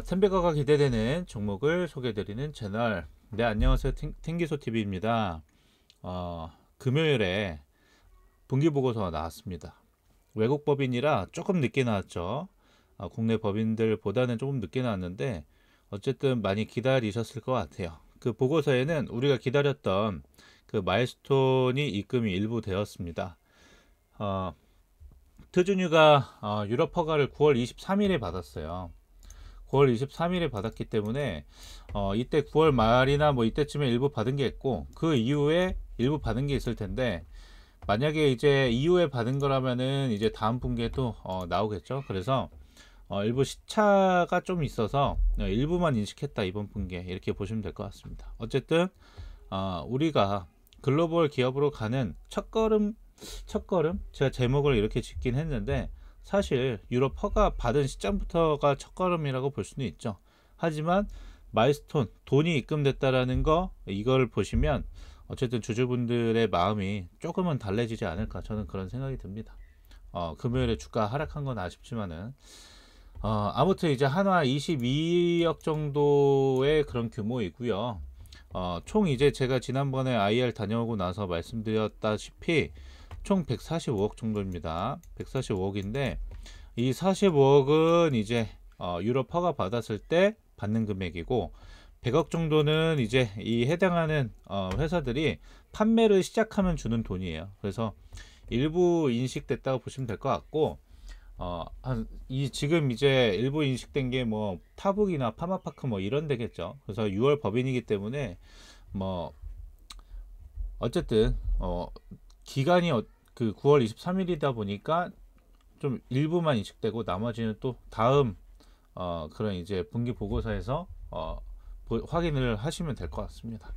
템베거가 기대되는 종목을 소개해드리는 채널. 네, 안녕하세요. 튕기소TV입니다. 금요일에 분기보고서가 나왔습니다. 외국 법인이라 조금 늦게 나왔죠. 국내 법인들보다는 조금 늦게 나왔는데 어쨌든 많이 기다리셨을 것 같아요. 그 보고서에는 우리가 기다렸던 그 마일스톤이 입금이 일부 되었습니다. 어, 트주뉴가 유럽 허가를 9월 23일에 받았어요. 9월 23일에 받았기 때문에 이때 9월 말이나 뭐 이때쯤에 일부 받은 게 있고 그 이후에 일부 받은 게 있을 텐데 만약에 이제 이후에 받은 거라면은 이제 다음 분기에도 나오겠죠. 그래서 일부 시차가 좀 있어서 일부만 인식했다 이번 분기에 이렇게 보시면 될 것 같습니다. 어쨌든 우리가 글로벌 기업으로 가는 첫걸음 제가 제목을 이렇게 짓긴 했는데 사실 유럽 허가 받은 시점부터가 첫걸음이라고 볼 수는 있죠. 하지만 마일스톤 돈이 입금됐다라는 거 이걸 보시면 어쨌든 주주분들의 마음이 조금은 달래지지 않을까 저는 그런 생각이 듭니다. 금요일에 주가 하락한 건 아쉽지만은 아무튼 이제 한화 22억 정도의 그런 규모이고요. 총 이제 제가 지난번에 IR 다녀오고 나서 말씀드렸다시피 총 145억 정도입니다. 145억인데 이 45억은 이제 유럽 허가 받았을 때 받는 금액이고 100억 정도는 이제 이 해당하는 회사들이 판매를 시작하면 주는 돈이에요. 그래서 일부 인식됐다고 보시면 될 것 같고 이 지금 이제 일부 인식된 게 뭐 타북이나 파마파크 뭐 이런 데겠죠. 그래서 6월 법인이기 때문에 뭐 어쨌든 기간이 그 9월 23일이다 보니까 좀 일부만 인식되고 나머지는 또 다음 그런 이제 분기 보고서에서 확인을 하시면 될 것 같습니다.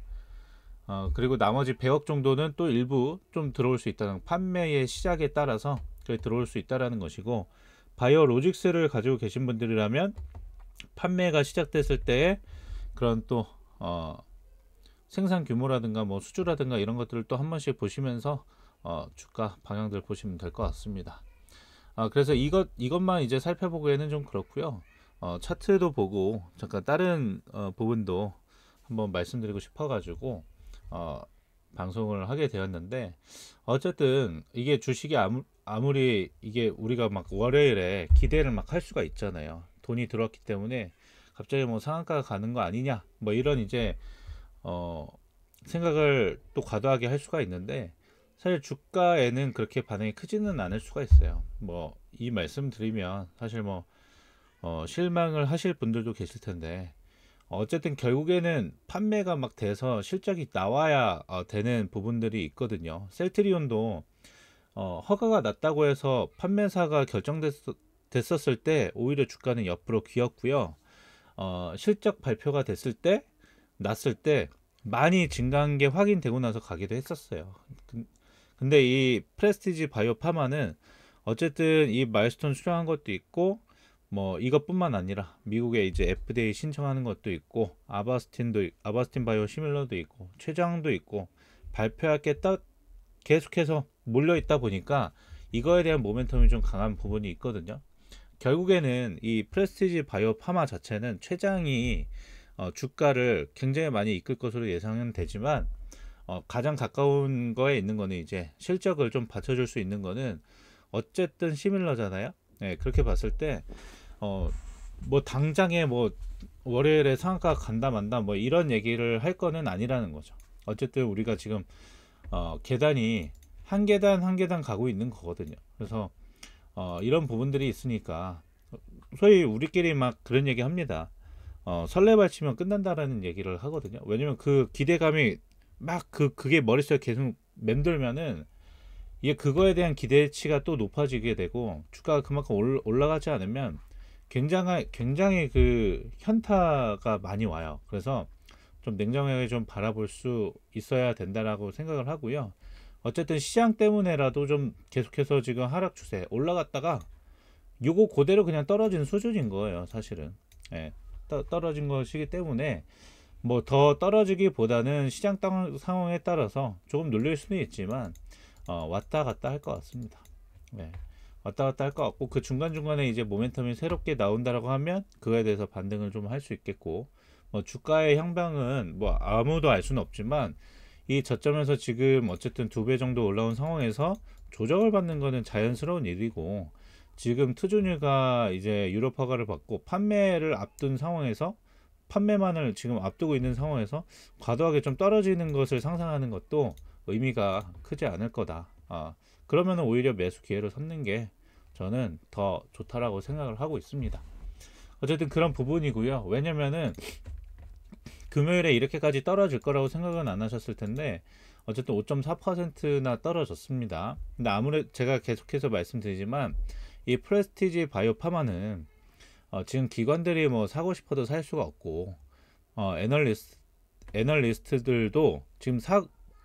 그리고 나머지 100억 정도는 또 일부 좀 들어올 수 있다는 판매의 시작에 따라서 들어올 수 있다라는 것이고 바이오 로직스를 가지고 계신 분들이라면 판매가 시작됐을 때 그런 또 생산 규모라든가 뭐 수주라든가 이런 것들을 또 한 번씩 보시면서 주가 방향들 보시면 될 것 같습니다. 그래서 이것만 이제 살펴보기에는 좀 그렇고요. 차트도 보고 잠깐 다른 부분도 한번 말씀드리고 싶어가지고 방송을 하게 되었는데 어쨌든 이게 주식이 아무리 이게 우리가 막 월요일에 기대를 막 할 수가 있잖아요. 돈이 들어왔기 때문에 갑자기 뭐 상한가가 가는 거 아니냐 뭐 이런 이제 생각을 또 과도하게 할 수가 있는데 사실 주가에는 그렇게 반응이 크지는 않을 수가 있어요. 뭐 이 말씀 드리면 사실 뭐 실망을 하실 분들도 계실 텐데 어쨌든 결국에는 판매가 막 돼서 실적이 나와야 되는 부분들이 있거든요. 셀트리온도 허가가 났다고 해서 판매사가 결정됐었을 때 오히려 주가는 옆으로 기었고요. 실적 발표가 됐을 때 났을 때 많이 증가한 게 확인되고 나서 가기도 했었어요. 근데 이 프레스티지 바이오 파마는 어쨌든 이 마일스톤 수령한 것도 있고 뭐 이것뿐만 아니라 미국에 이제 FDA 신청하는 것도 있고 아바스틴 바이오 시밀러도 있고 최장도 있고 발표할 게 딱 계속해서 몰려 있다 보니까 이거에 대한 모멘텀이 좀 강한 부분이 있거든요. 결국에는 이 프레스티지 바이오 파마 자체는 최장이 주가를 굉장히 많이 이끌 것으로 예상은 되지만 가장 가까운 거에 있는 거는 이제 실적을 좀 받쳐줄 수 있는 거는 어쨌든 시밀러잖아요. 네, 그렇게 봤을 때 뭐 당장에 뭐 월요일에 상한가 간다 만다 뭐 이런 얘기를 할 거는 아니라는 거죠. 어쨌든 우리가 지금 계단이 한 계단 한 계단 가고 있는 거거든요. 그래서 이런 부분들이 있으니까 소위 우리끼리 막 그런 얘기 합니다. 설레발치면 끝난다라는 얘기를 하거든요. 왜냐면 그 기대감이 막 그게 머릿속에 계속 맴돌면은 이게 그거에 대한 기대치가 또 높아지게 되고 주가가 그만큼 올라가지 않으면 굉장히 그 현타가 많이 와요. 그래서 좀 냉정하게 좀 바라볼 수 있어야 된다라고 생각을 하고요. 어쨌든 시장 때문에라도 좀 계속해서 지금 하락 추세 올라갔다가 요거 그대로 그냥 떨어진 수준인 거예요. 사실은 예, 떨어진 것이기 때문에 뭐 더 떨어지기보다는 시장 상황에 따라서 조금 눌릴 수는 있지만 왔다 갔다 할 것 같습니다. 네. 왔다 갔다 할 것 같고, 그 중간중간에 이제 모멘텀이 새롭게 나온다라고 하면 그거에 대해서 반등을 좀 할 수 있겠고, 뭐 주가의 향방은 뭐 아무도 알 수는 없지만 이 저점에서 지금 어쨌든 2배 정도 올라온 상황에서 조정을 받는 거는 자연스러운 일이고, 지금 투자주가 이제 유럽 허가를 받고 판매를 앞둔 상황에서, 판매만을 지금 앞두고 있는 상황에서 과도하게 좀 떨어지는 것을 상상하는 것도 의미가 크지 않을 거다. 그러면 오히려 매수 기회를 삼는 게 저는 더 좋다라고 생각을 하고 있습니다. 어쨌든 그런 부분이고요. 왜냐면은 금요일에 이렇게까지 떨어질 거라고 생각은 안 하셨을 텐데 어쨌든 5.4%나 떨어졌습니다. 근데 아무래도 제가 계속해서 말씀드리지만 이 프레스티지 바이오 파마는 지금 기관들이 뭐 사고 싶어도 살 수가 없고, 애널리스트들도 지금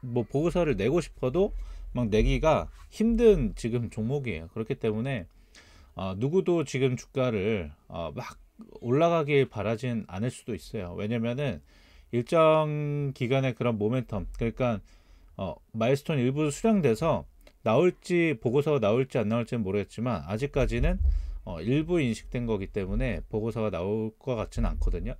뭐 보고서를 내고 싶어도 막 내기가 힘든 지금 종목이에요. 그렇기 때문에 누구도 지금 주가를 막 올라가길 바라진 않을 수도 있어요. 왜냐면은 일정 기간의 그런 모멘텀, 그러니까 마일스톤 일부 수량돼서 나올지, 보고서가 나올지 안 나올지는 모르겠지만 아직까지는 일부 인식된 거기 때문에 보고서가 나올 것 같지는 않거든요.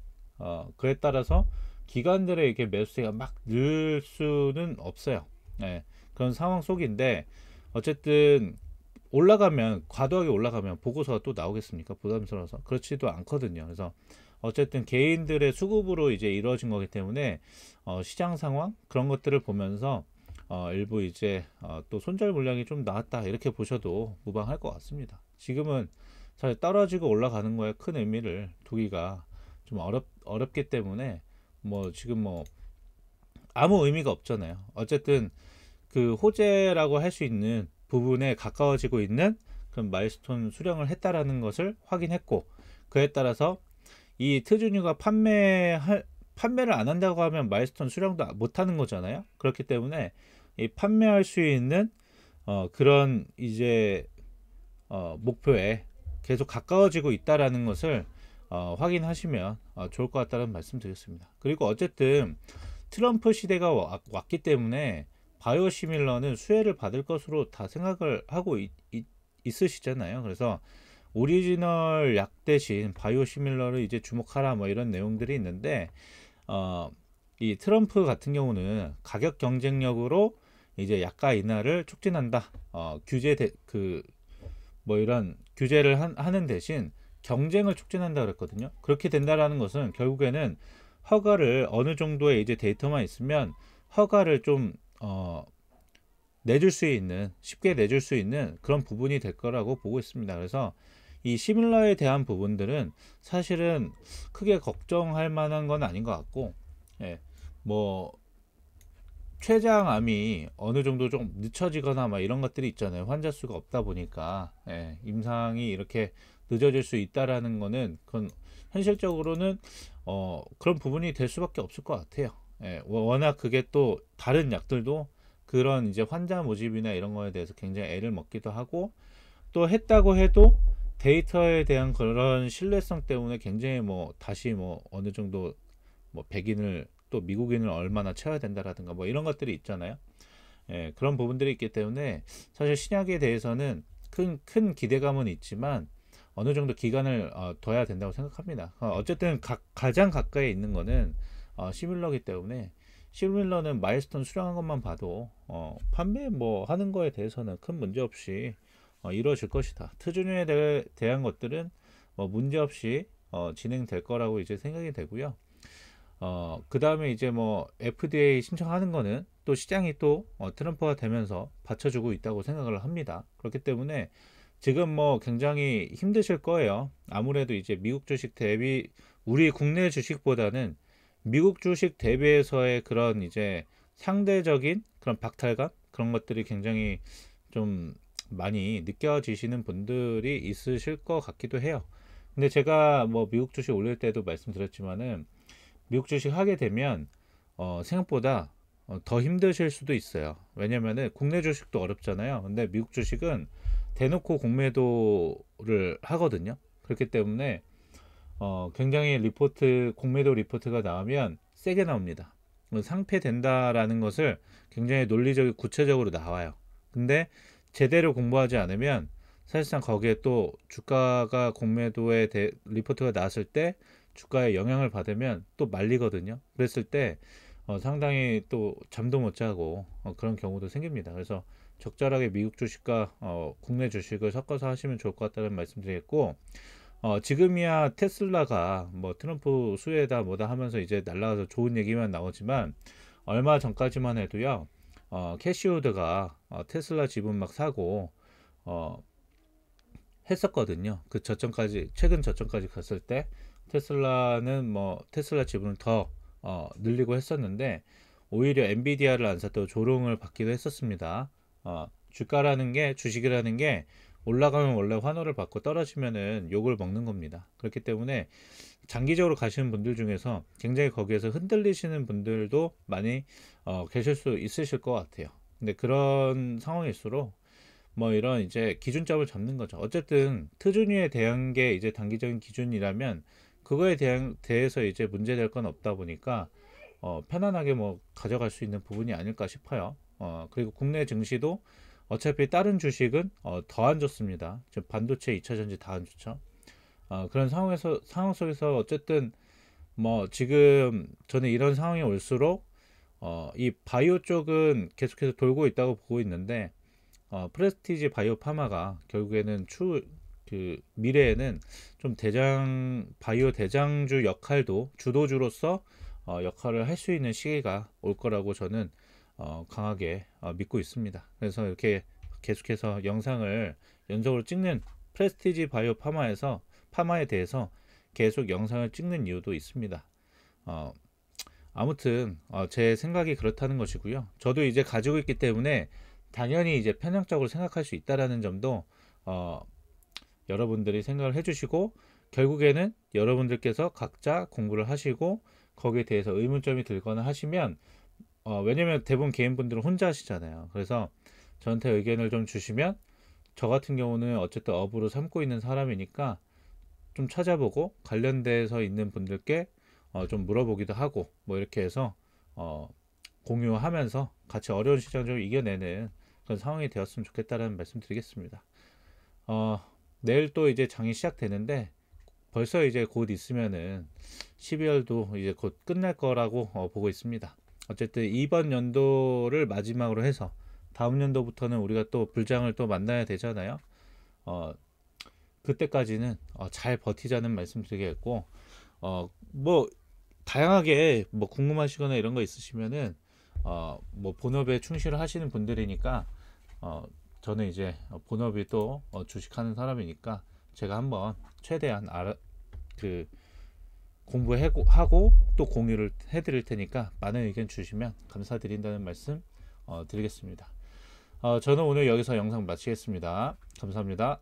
그에 따라서 기관들의 이게 매수세가 막 늘 수는 없어요. 네, 그런 상황 속인데 어쨌든 올라가면, 과도하게 올라가면 보고서가 또 나오겠습니까? 부담스러워서 그렇지도 않거든요. 그래서 어쨌든 개인들의 수급으로 이제 이루어진 거기 때문에 시장 상황 그런 것들을 보면서 일부 이제 또 손절 물량이 좀 나왔다 이렇게 보셔도 무방할 것 같습니다. 지금은 사실 떨어지고 올라가는 거에 큰 의미를 두기가 좀 어렵기 때문에 뭐 지금 뭐 아무 의미가 없잖아요. 어쨌든 그 호재라고 할 수 있는 부분에 가까워지고 있는 그런 마일스톤 수령을 했다라는 것을 확인했고, 그에 따라서 이 트주뉴가 판매를 안 한다고 하면 마일스톤 수령도 못 하는 거잖아요. 그렇기 때문에 이 판매할 수 있는 그런 이제 목표에 계속 가까워지고 있다라는 것을 확인하시면 좋을 것 같다는 말씀 드렸습니다. 그리고 어쨌든 트럼프 시대가 왔기 때문에 바이오시밀러는 수혜를 받을 것으로 다 생각을 하고 있으시잖아요. 그래서 오리지널 약 대신 바이오시밀러를 이제 주목하라 뭐 이런 내용들이 있는데, 이 트럼프 같은 경우는 가격 경쟁력으로 이제 약가 인하를 촉진한다. 뭐 이런 규제를 하는 대신 경쟁을 촉진한다 그랬거든요. 그렇게 된다라는 것은 결국에는 허가를 어느 정도의 이제 데이터만 있으면 허가를 좀 내줄 수 있는, 쉽게 내줄 수 있는 그런 부분이 될 거라고 보고 있습니다. 그래서 이 시밀러에 대한 부분들은 사실은 크게 걱정할 만한 건 아닌 것 같고, 예, 뭐 췌장암이 어느 정도 좀 늦춰지거나 막 이런 것들이 있잖아요. 환자 수가 없다 보니까 임상이 이렇게 늦어질 수 있다라는 거는, 그건 현실적으로는 그런 부분이 될 수밖에 없을 것 같아요. 워낙 그게 또 다른 약들도 그런 이제 환자 모집이나 이런 거에 대해서 굉장히 애를 먹기도 하고, 또 했다고 해도 데이터에 대한 그런 신뢰성 때문에 굉장히 뭐 다시 뭐 어느 정도 뭐 백인을 또 미국인을 얼마나 채워야 된다라든가 뭐 이런 것들이 있잖아요. 그런 부분들이 있기 때문에 사실 신약에 대해서는 큰 기대감은 있지만 어느 정도 기간을 둬야 된다고 생각합니다. 어쨌든 가장 가까이 있는 거는 시밀러기 때문에, 시밀러는 마일스톤 수령한 것만 봐도 판매 뭐 하는 거에 대해서는 큰 문제 없이 이루어질 것이다. 트주뉴에 대한 것들은 문제 없이 진행될 거라고 이제 생각이 되고요. 그 다음에 이제 뭐 FDA 신청하는 거는 또 시장이 또 트럼프가 되면서 받쳐주고 있다고 생각을 합니다. 그렇기 때문에 지금 뭐 굉장히 힘드실 거예요. 아무래도 이제 미국 주식 대비, 우리 국내 주식보다는 미국 주식 대비해서의 그런 이제 상대적인 그런 박탈감, 그런 것들이 굉장히 좀 많이 느껴지시는 분들이 있으실 것 같기도 해요. 근데 제가 뭐 미국 주식 올릴 때도 말씀드렸지만은 미국 주식 하게 되면 생각보다 더 힘드실 수도 있어요. 왜냐면은 국내 주식도 어렵잖아요. 근데 미국 주식은 대놓고 공매도를 하거든요. 그렇기 때문에 굉장히 공매도 리포트가 나오면 세게 나옵니다. 상폐된다라는 것을 굉장히 논리적이고 구체적으로 나와요. 근데 제대로 공부하지 않으면 사실상 거기에 또 주가가 공매도에 리포트가 나왔을 때 주가에 영향을 받으면 또 말리거든요. 그랬을 때 상당히 또 잠도 못 자고 그런 경우도 생깁니다. 그래서 적절하게 미국 주식과 국내 주식을 섞어서 하시면 좋을 것 같다는 말씀드리겠고, 지금이야 테슬라가 뭐 트럼프 수혜다 뭐다 하면서 이제 날라가서 좋은 얘기만 나오지만, 얼마 전까지만 해도요, 캐시우드가 테슬라 지분 막 사고 어, 했었거든요. 그 저점까지, 최근 저점까지 갔을 때 테슬라는 뭐 테슬라 지분을 더 늘리고 했었는데, 오히려 엔비디아를 안 샀다고 조롱을 받기도 했었습니다. 주가라는 게, 주식이라는 게 올라가면 원래 환호를 받고 떨어지면은 욕을 먹는 겁니다. 그렇기 때문에 장기적으로 가시는 분들 중에서 굉장히 거기에서 흔들리시는 분들도 많이 계실 수 있으실 것 같아요. 근데 그런 상황일수록 뭐 이런 이제 기준점을 잡는 거죠. 어쨌든 트준위에 대한 게 이제 단기적인 기준이라면 그거에 대해서 이제 문제될 건 없다 보니까 편안하게 뭐 가져갈 수 있는 부분이 아닐까 싶어요. 그리고 국내 증시도 어차피 다른 주식은 더 안 좋습니다. 지금 반도체, 2차전지 다 안 좋죠. 그런 상황 속에서 어쨌든 뭐 지금 저는 이런 상황이 올수록 이 바이오 쪽은 계속해서 돌고 있다고 보고 있는데, 프레스티지 바이오 파마가 결국에는 그 미래에는 좀 바이오 대장주 역할도 주도주로서 역할을 할 수 있는 시기가 올 거라고 저는 강하게 믿고 있습니다. 그래서 이렇게 계속해서 영상을 연속으로 찍는, 프레스티지 바이오 파마에 대해서 계속 영상을 찍는 이유도 있습니다. 어, 아무튼 제 생각이 그렇다는 것이고요. 저도 이제 가지고 있기 때문에 당연히 이제 편향적으로 생각할 수 있다라는 점도 어, 여러분들이 생각을 해주시고, 결국에는 여러분들께서 각자 공부를 하시고 거기에 대해서 의문점이 들거나 하시면, 왜냐면 대부분 개인분들은 혼자 하시잖아요. 그래서 저한테 의견을 좀 주시면, 저 같은 경우는 어쨌든 업으로 삼고 있는 사람이니까 좀 찾아보고 관련돼서 있는 분들께 좀 물어보기도 하고 뭐 이렇게 해서 공유하면서 같이 어려운 시장을 좀 이겨내는 그런 상황이 되었으면 좋겠다는 말씀 드리겠습니다. 어, 내일 또 이제 장이 시작되는데, 벌써 이제 곧 있으면은 12월도 이제 곧 끝날 거라고 보고 있습니다. 어쨌든 이번 연도를 마지막으로 해서 다음 연도부터는 우리가 또 불장을 또 만나야 되잖아요. 어, 그때까지는 잘 버티자는 말씀 드리겠고, 뭐 다양하게 뭐 궁금하시거나 이런 거 있으시면은 뭐 본업에 충실을 하시는 분들이니까, 저는 이제 본업이 또 주식하는 사람이니까 제가 한번 최대한 그 공부하고 또 공유를 해드릴 테니까 많은 의견 주시면 감사드린다는 말씀 드리겠습니다. 저는 오늘 여기서 영상 마치겠습니다. 감사합니다.